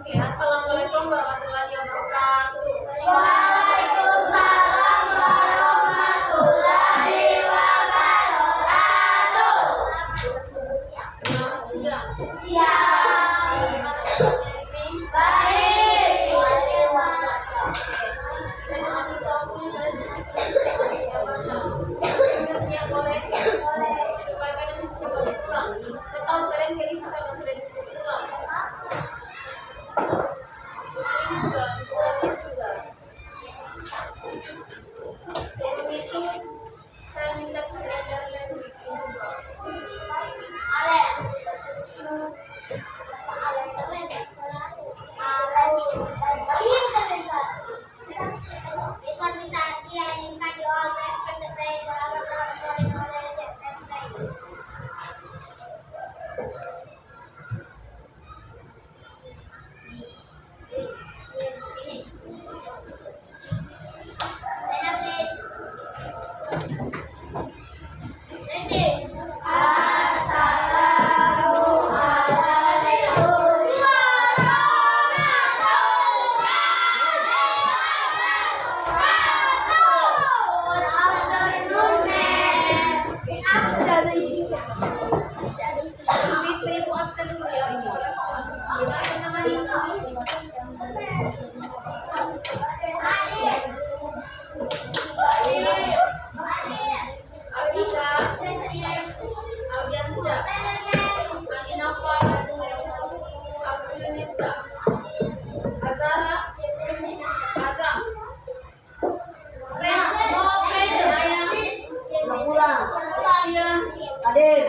Oke, assalamualaikum warahmatullahi wabarakatuh. Waalaikumsalam warahmatullahi wabarakatuh. Selamat siang. Siang. Bagaimana kabarnya ini? Baik. Saya cuma minta waktunya kalian cuma sekitar 3 jam. Ingatnya boleh? Supaya kalian bisa coba pulang. Saya tahu kalian gelisah kalau sudah disuruh pulang. Ini juga, kalian juga. Sebelum itu, saya minta kalian dari juga. Ibu absen dulu ya. Gimana namanya? Ardika, Aldiansyah, Adinafa, Afrinista, Azara, Azam, Naya, Tia, Hadir.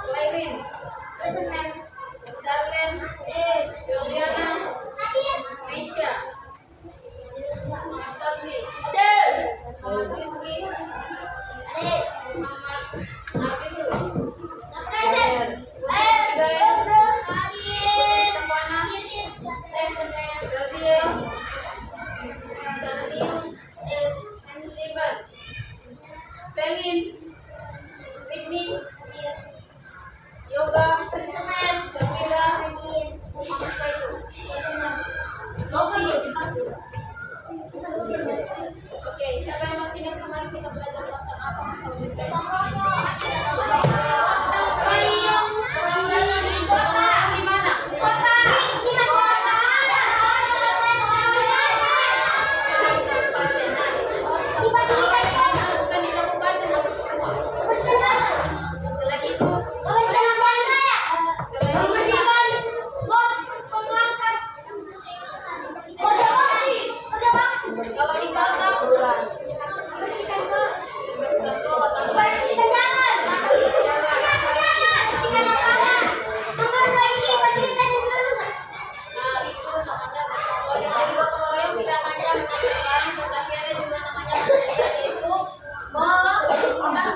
Lairin, Darlen, Juliana, Meisha, Muhammad Sabri, Muhammad Rizki, Muhammad Hafizul, Abigail, Savana, Raziel, Sanalius, Steven, Femin, Whitney, Yoga, Safira, Muhammad Faizu, Sofi. Oke, siapa yang masih ingat kemarin kita belajar tentang apa masalah bergaya? Di mana? Bukan di kabupaten apa semua. Selain itu, kalau di kota, bersihkan kota, bersihkan jalan. Nah, itu namanya gotong royong. Jadi gotong royong tidak hanya menyampaikan, tetapi ada juga namanya belajar, yaitu kita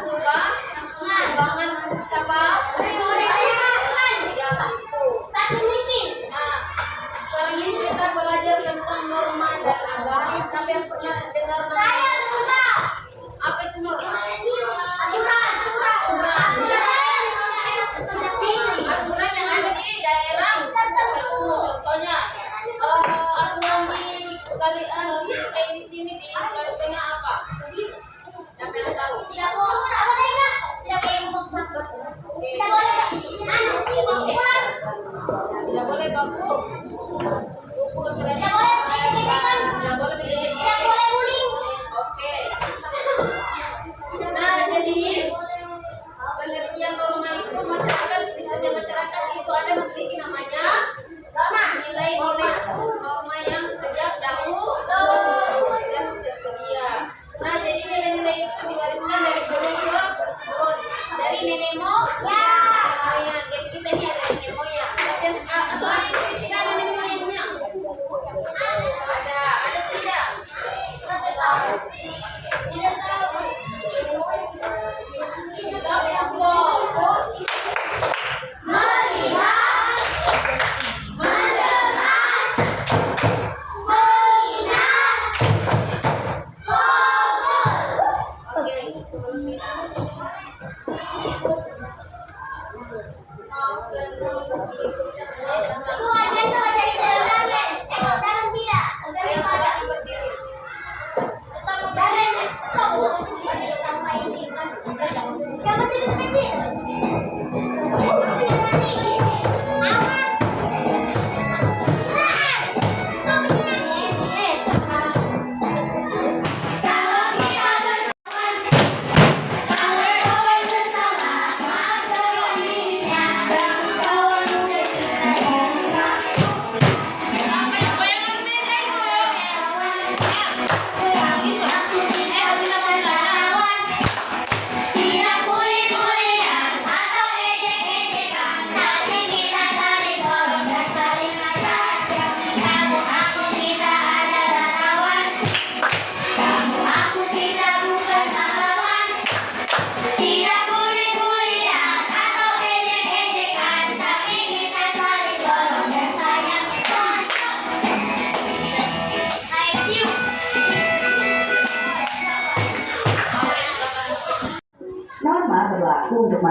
sumbangan untuk siapa? Ya, itu. Nah, sekarang ini kita belajar tentang norma dan agama. Siapa yang pernah dengar namanya? Apa itu norma? Aturan yang ada di daerah. Contohnya, aturan di kalian di sini di Sulawesi Tengah apa? Siapa yang tahu? Tidak boleh baku. Buku tidak boleh bilik. Oke. Nah, jadi pengertian norma itu masyarakat di setiap masyarakat itu ada memiliki namanya nilai-nilai norma yang sejak dahulu dan sejak sedia. Nah, jadi nilai-nilai itu diwariskan dari turun ke turun, dari nenek moyang. Jadi kita ini ada nenek moyang. Tapi atau tidak ada nenek moyangnya? Ada tidak? Kita yang fokus melihat, mendengar, mengingat, fokus. Oke, sebelum itu ibu mau ke kita belajar tentang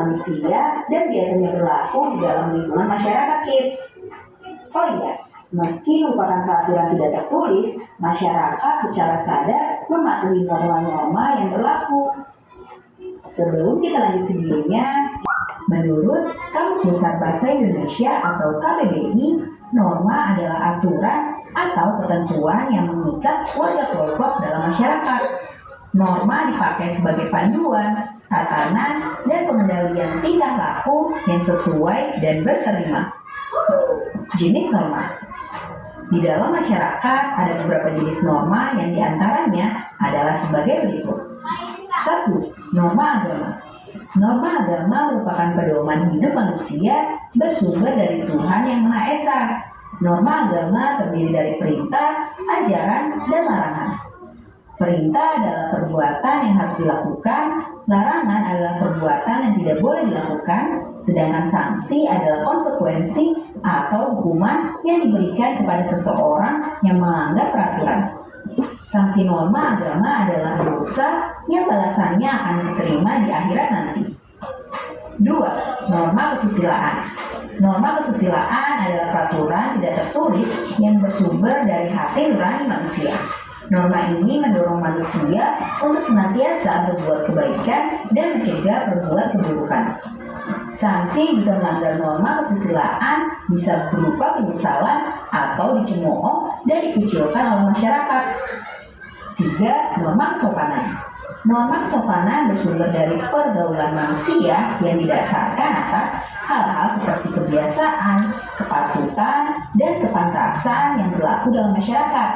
manusia dan biasanya berlaku di dalam lingkungan masyarakat kids. Oh iya, meski merupakan peraturan tidak tertulis, masyarakat secara sadar mematuhi norma-norma yang berlaku. Sebelum kita lanjut videonya, menurut Kamus Besar Bahasa Indonesia atau KBBI, norma adalah aturan atau ketentuan yang mengikat warga kelompok dalam masyarakat. Norma dipakai sebagai panduan, tatanan, dan pengendalian tingkah laku yang sesuai dan berterima. Jenis norma. Di dalam masyarakat ada beberapa jenis norma yang diantaranya adalah sebagai berikut. 1. Norma agama. Norma agama merupakan pedoman hidup manusia bersumber dari Tuhan Yang Maha Esa. Norma agama terdiri dari perintah, ajaran, dan larangan. Perintah adalah perbuatan yang harus dilakukan, larangan adalah perbuatan yang tidak boleh dilakukan, sedangkan sanksi adalah konsekuensi atau hukuman yang diberikan kepada seseorang yang melanggar peraturan. Sanksi norma agama adalah dosa yang balasannya akan diterima di akhirat nanti. 2. Norma kesusilaan. Norma kesusilaan adalah peraturan tidak tertulis yang bersumber dari hati nurani manusia. Norma ini mendorong manusia untuk senantiasa berbuat kebaikan dan mencegah berbuat keburukan. Sanksi jika melanggar norma kesusilaan bisa berupa penyesalan atau dicemooh dan dikucilkan oleh masyarakat. 3. Norma kesopanan. Norma kesopanan bersumber dari pergaulan manusia yang didasarkan atas hal-hal seperti kebiasaan, kepatutan, dan kepantasan yang berlaku dalam masyarakat.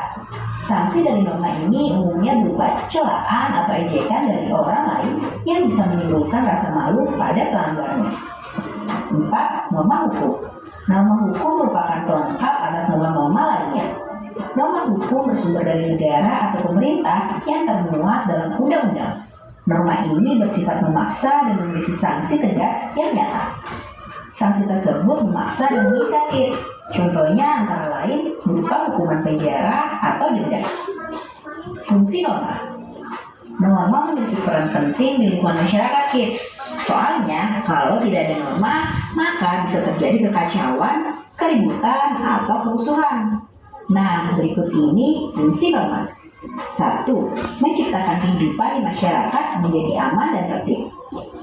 Sanksi dari norma ini umumnya berupa celaan atau ejekan dari orang lain yang bisa menimbulkan rasa malu pada pelanggarnya. 4. Norma hukum. Norma hukum merupakan pelengkap atas norma-norma lainnya. Norma hukum bersumber dari negara atau pemerintah yang termuat dalam undang-undang. Norma ini bersifat memaksa dan memiliki sanksi tegas yang nyata. Sanksi tersebut memaksa dan mengikat kids. Contohnya antara lain berupa hukuman penjara atau denda. Fungsi norma. Norma memiliki peran penting di lingkungan masyarakat kids. Soalnya kalau tidak ada norma, maka bisa terjadi kekacauan, keributan, atau kerusuhan. Nah, berikut ini fungsi norma. 1. Menciptakan kehidupan di masyarakat menjadi aman dan tertib.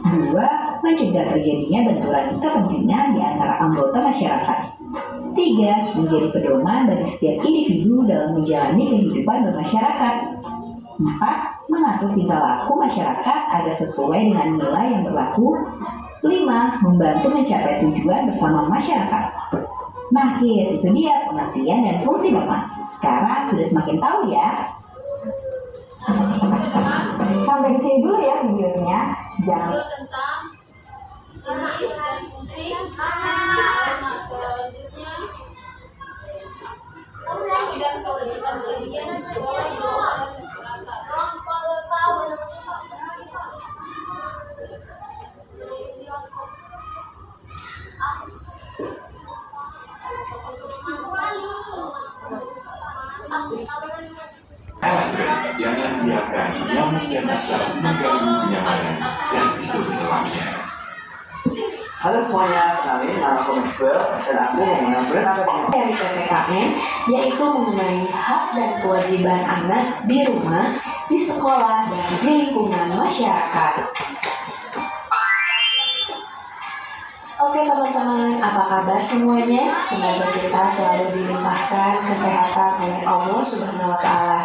2. Mencegah terjadinya benturan kepentingan di antara anggota masyarakat. 3. Menjadi pedoman bagi setiap individu dalam menjalani kehidupan bermasyarakat. 4. Mengatur tingkah laku masyarakat agar sesuai dengan nilai yang berlaku. 5. Membantu mencapai tujuan bersama masyarakat. Nah kids, itu dia pengertian dan fungsi norma. Sekarang sudah semakin tahu ya. Sampai di sini dulu ya videonya. Jangan Video tentang jenis dan fungsi norma. Selanjutnya dan kewajiban bagian sekolah di masyarakat. Jangan biarkan nyamuk dan asap mengganggu kenyamanan dan tidur di dalamnya. Halo semuanya, kenalin nama aku Maxwell dan aku mau menyampaikan apa dari PPKN, yaitu mengenai hak dan kewajiban anak di rumah, di sekolah, dan di lingkungan masyarakat. Oke teman-teman, apa kabar semuanya? Semoga kita selalu dilimpahkan kesehatan oleh Allah Subhanahu wa Ta'ala.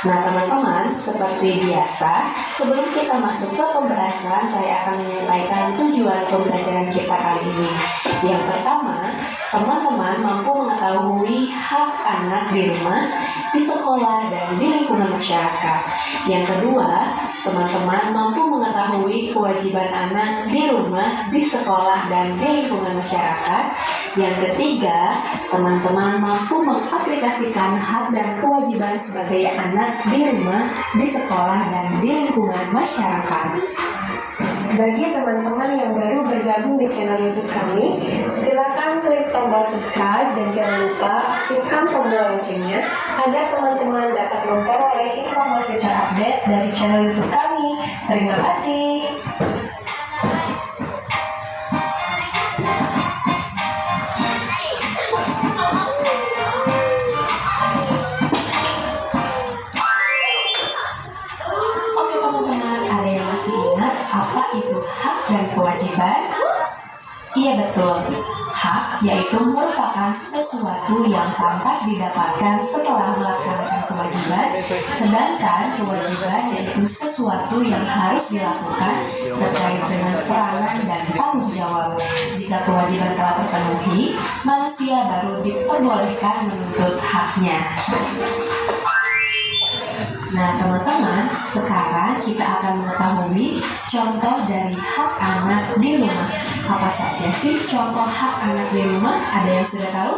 Nah teman-teman, seperti biasa, sebelum kita masuk ke pembahasan, saya akan menyampaikan tujuan pembelajaran kita kali ini. Yang pertama, teman-teman mampu mengetahui hak anak di rumah, di sekolah, dan di lingkungan masyarakat. Yang kedua, teman-teman mampu mengetahui kewajiban anak di rumah, di sekolah, dan di lingkungan masyarakat. Yang ketiga, teman-teman mampu mengaplikasikan hak dan kewajiban sebagai anak di rumah, di sekolah, dan di lingkungan masyarakat. Bagi teman-teman yang baru bergabung di channel YouTube kami, silakan klik tombol subscribe dan jangan lupa aktifkan tombol loncengnya agar teman-teman dapat memperoleh informasi terupdate dari channel YouTube kami. Terima kasih. betul. Hak yaitu merupakan sesuatu yang pantas didapatkan setelah melaksanakan kewajiban, sedangkan kewajiban yaitu sesuatu yang harus dilakukan terkait dengan peranan dan tanggung jawab. Jika kewajiban telah terpenuhi, manusia baru diperbolehkan menuntut haknya. Nah teman-teman, sekarang kita akan mengetahui contoh dari hak anak di rumah. Apa saja sih contoh hak anak di rumah? Ada yang sudah tahu?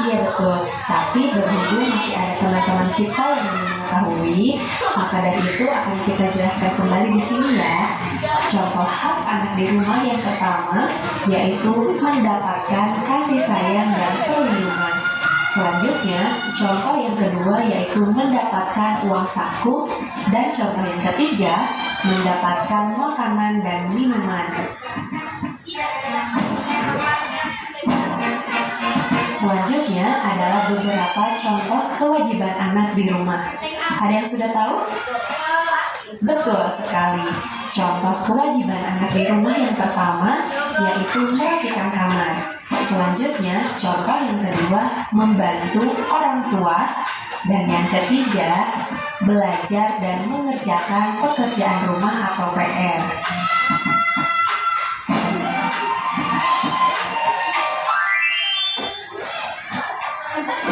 Iya betul, tapi berhubung masih ada teman-teman kita yang belum mengetahui, maka dari itu akan kita jelaskan kembali di sini ya. Contoh hak anak di rumah yang pertama yaitu mendapatkan kasih sayang dan perlindungan. Selanjutnya, contoh yang kedua yaitu mendapatkan uang saku, dan contoh yang ketiga mendapatkan makanan dan minuman. Selanjutnya adalah beberapa contoh kewajiban anak di rumah. Ada yang sudah tahu? Betul sekali. Contoh kewajiban anak di rumah yang pertama yaitu merapikan kamar. Selanjutnya, contoh yang kedua membantu orang tua, dan yang ketiga belajar dan mengerjakan pekerjaan rumah atau PR.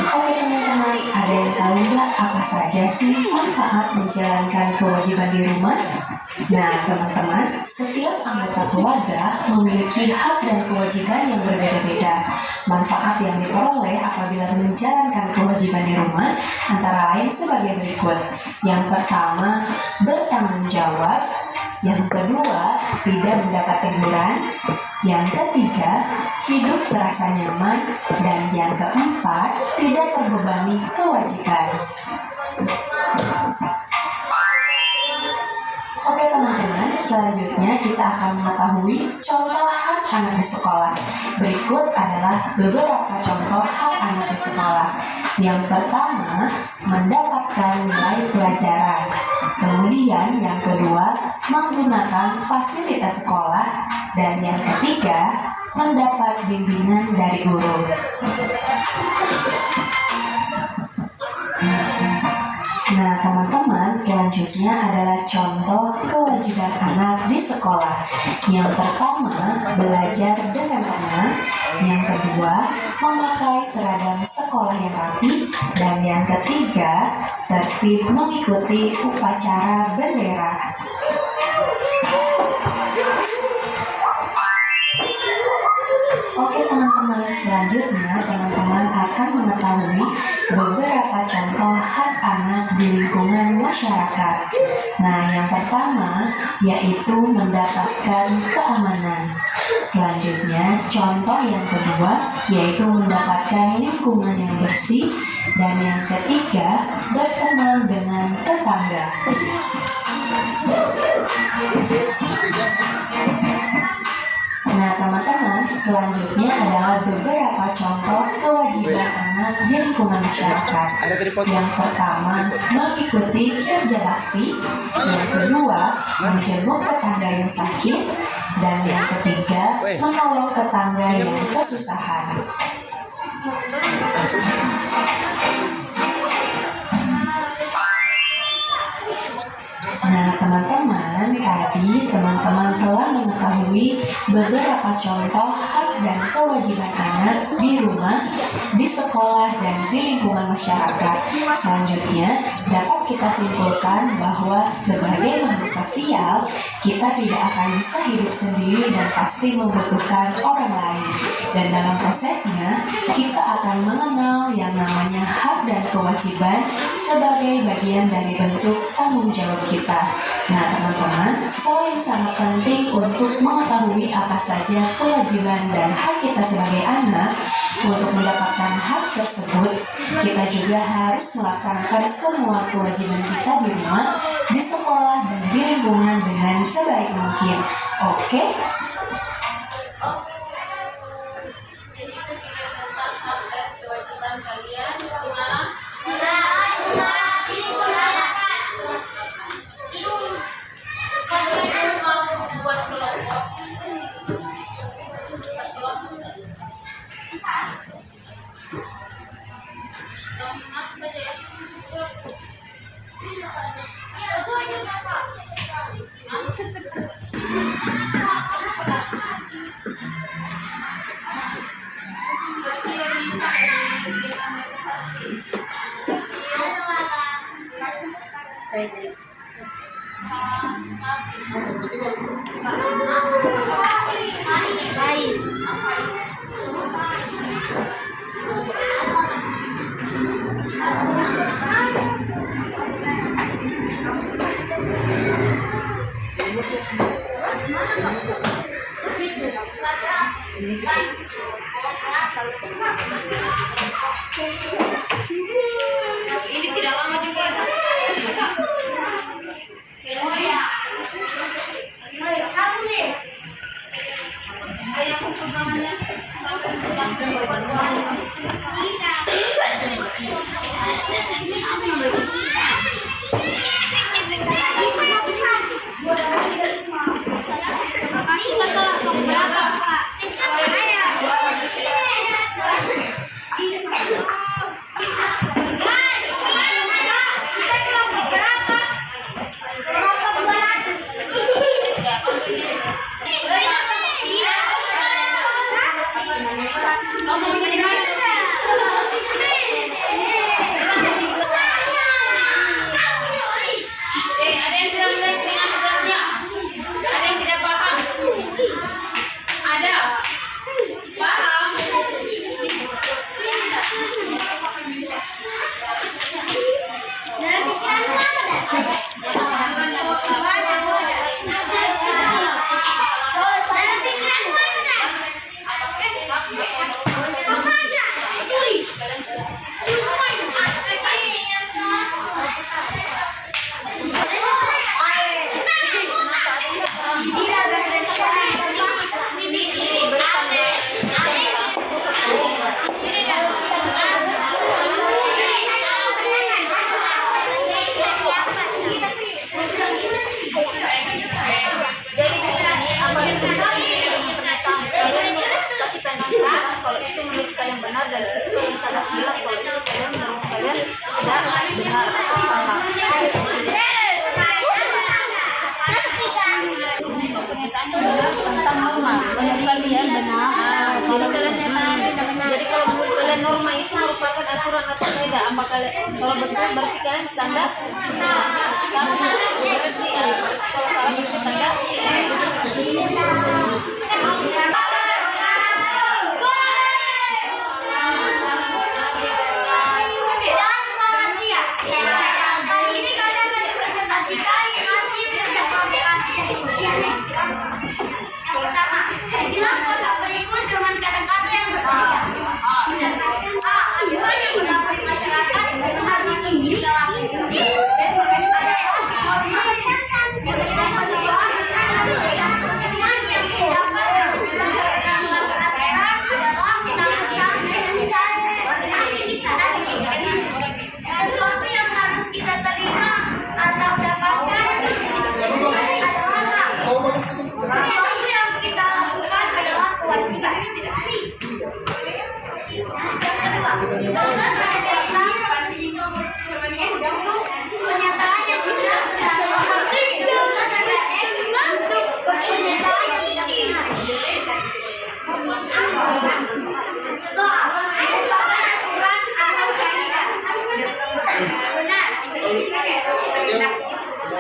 Oke teman-teman, ada yang tahu nggak apa saja sih manfaat menjalankan kewajiban di rumah? Nah teman-teman, setiap anggota keluarga memiliki hak dan kewajiban yang berbeda-beda. Manfaat yang diperoleh apabila menjalankan kewajiban di rumah antara lain sebagai berikut. Yang pertama, bertanggung jawab. Yang kedua, tidak mendapat teguran. Yang ketiga, hidup terasa nyaman. Dan yang keempat, tidak terbebani kewajiban. Oke teman-teman, selanjutnya kita akan mengetahui contoh hak anak di sekolah. Berikut adalah beberapa contoh hak anak di sekolah. Yang pertama, mendapatkan nilai pelajaran. Kemudian yang kedua, menggunakan fasilitas sekolah. Dan yang ketiga, mendapat bimbingan dari guru. Nah teman-teman, selanjutnya adalah contoh kewajiban anak di sekolah. Yang pertama, belajar dengan tenang. Yang kedua, memakai seragam sekolah yang rapi. Dan yang ketiga, tertib mengikuti upacara bendera. Oke teman-teman, selanjutnya teman-teman akan mengetahui beberapa contoh hak anak di lingkungan masyarakat. Nah, yang pertama yaitu mendapatkan keamanan. Selanjutnya, contoh yang kedua yaitu mendapatkan lingkungan yang bersih. Dan yang ketiga, berteman dengan tetangga. Nah teman-teman, selanjutnya adalah beberapa contoh kewajiban anak di lingkungan masyarakat. Yang pertama, mengikuti kerja bakti. Yang kedua, menjenguk tetangga yang sakit. Dan yang ketiga, menolong tetangga yang kesusahan. Nah teman-teman, tadi teman-teman telah mengetahui beberapa contoh hak dan kewajiban anak di rumah, di sekolah, dan di lingkungan masyarakat. Selanjutnya, dapat kita simpulkan bahwa sebagai makhluk sosial, kita tidak akan bisa hidup sendiri dan pasti membutuhkan orang lain. Dan dalam prosesnya, kita akan mengenal yang namanya hak dan kewajiban sebagai bagian dari bentuk tanggung jawab kita. Nah teman-teman, selain sangat penting untuk mengetahui apa saja kewajiban dan hak kita sebagai anak, untuk mendapatkan hak tersebut, kita juga harus melaksanakan semua kewajiban kita di rumah, di sekolah, dan di lingkungan dengan sebaik mungkin. Oke? Jadi itu 3 tentang hak dan kewajiban kalian. Gimana? Kalau mau buat kelompok Langsung aku saja ya. Ini tidak lama juga ya. Ayah aku namanya tentang norma. Menurut kalian benar? Jadi kalau menurut kalian norma itu merupakan aturan atau tidak? Apa kalian kalau betul berarti kalian tanda? Kamu berarti kalau salah berarti tanda?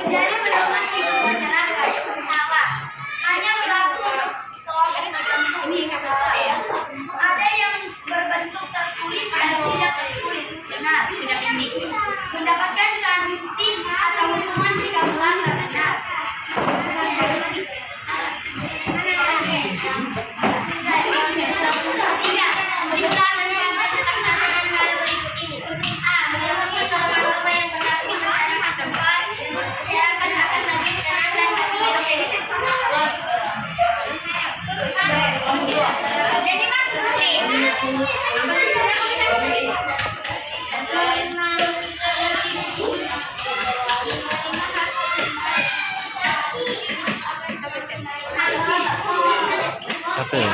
Jadi pendapat hidup masyarakat salah hanya berlaku untuk kelompok tertentu. Ada yang berbentuk tertulis dan tidak tertulis. Benar. Mendapatkan sanksi atau hukuman jika melanggar. Benar. Tiga, dilaksanakan hal berikut ini. A. Menyangkut norma-norma yang berlaku di masyarakat tempat. Masyarakat akan lebih tenang dan lebih efisien. Jadi Apa ya?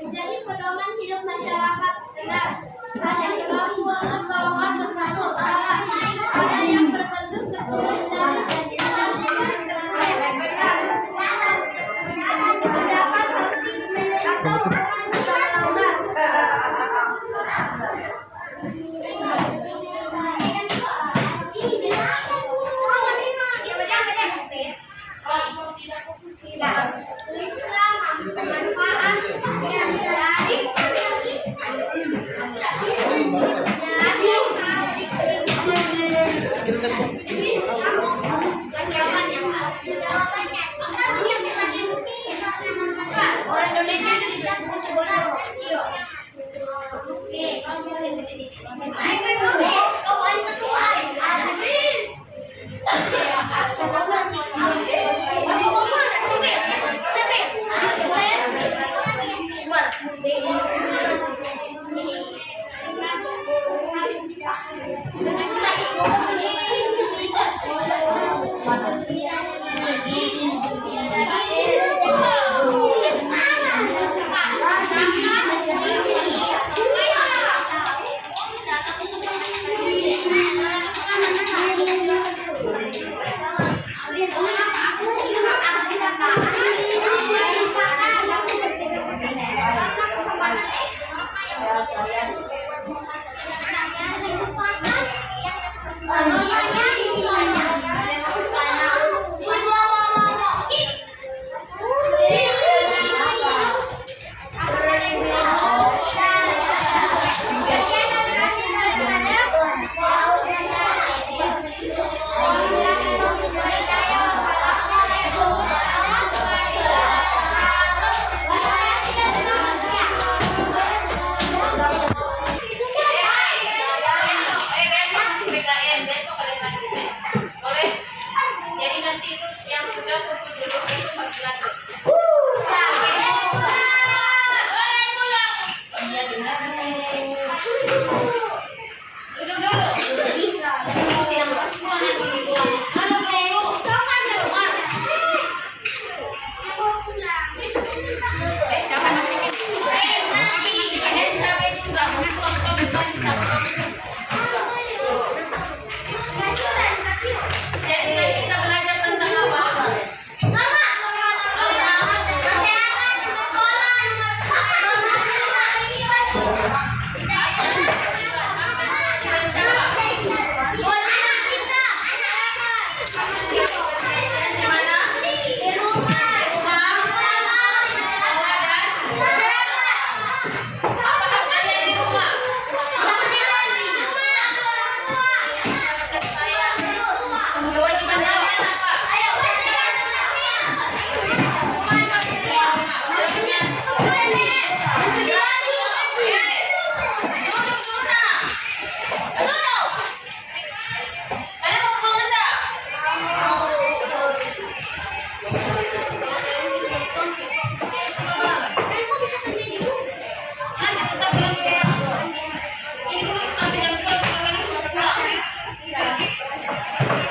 Menjadi pedoman hidup masyarakat segar. Ada yang berlaku keselamatan serta ada yang berbentuk ketulisan dan terdapat sanksi atau hukuman secara longgar.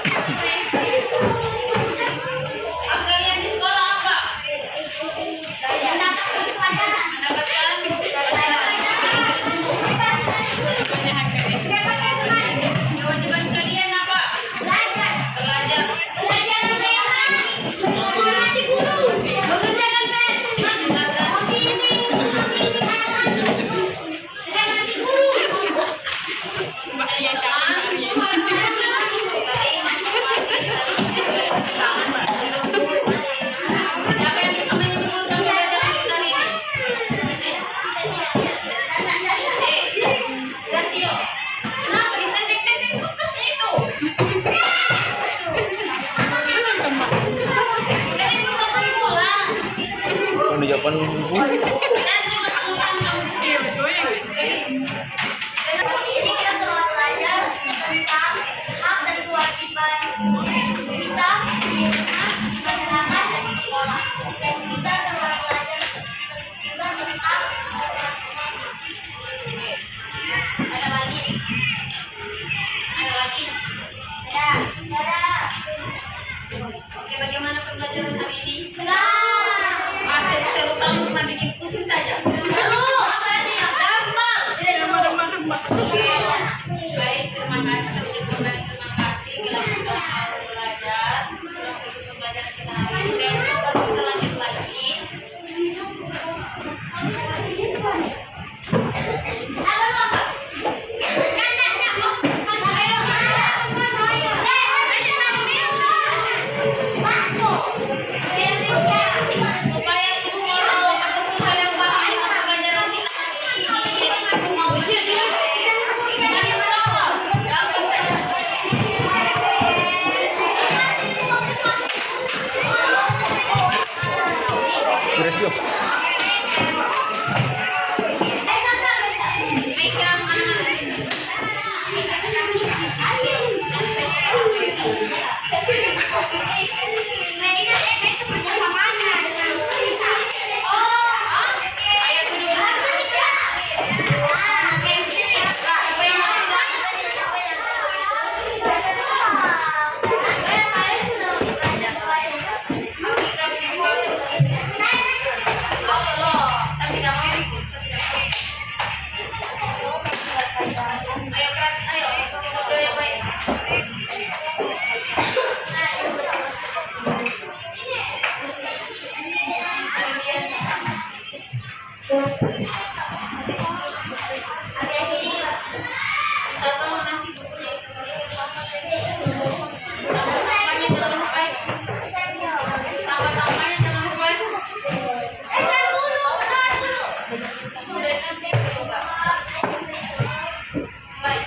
Kalian di sekolah apa? Mendapatkan pelajaran. Kewajiban kalian apa? Belajar. Belajar menghormati guru. Mengerjakan PR. Menghormati guru. Punya teman. Saling menghormati, saling menghormati. Siapa yang bisa menyimpulkan pelajaran kita ini? Gasio. Kenapa ditendek-tendek terus tasnya itu? Kalian juga perlu pulang. Udah jawaban Dan juga satu tanggung di sini. Ini kita telah belajar tentang hak dan kewajiban kita di rumah, masyarakat, dan di sekolah. Dan kita telah belajar juga tentang ada lagi. Oke, bagaimana pembelajaran hari ini? Masih seru, kamu cuma bikin pusing saja. Seru, gampang. Oke, baik, terima kasih. Saya ucapkan banyak terima kasih. Bila kita mau belajar, kita mau ikut pembelajaran kita hari ini. Besok baru kita lanjut lagi. Supaya ibu mau tahu ataupun kalian paham dengan pembelajaran kita hari ini, jadi ibu mau belajar dari berawal, gampang saja. Beresio. Aisyah, mana-mana sini. Ayo duduk. Siapa yang mau Afrika pimpin dulu. Saya tidak mau ikut. Ayo kerak, ayo sikap dulu yang baik. Kita sama nanti bukunya itu balikin sampah-sampahnya jangan lupa. Sampah-sampahnya jangan lupa. Sudah nanti juga. Baik.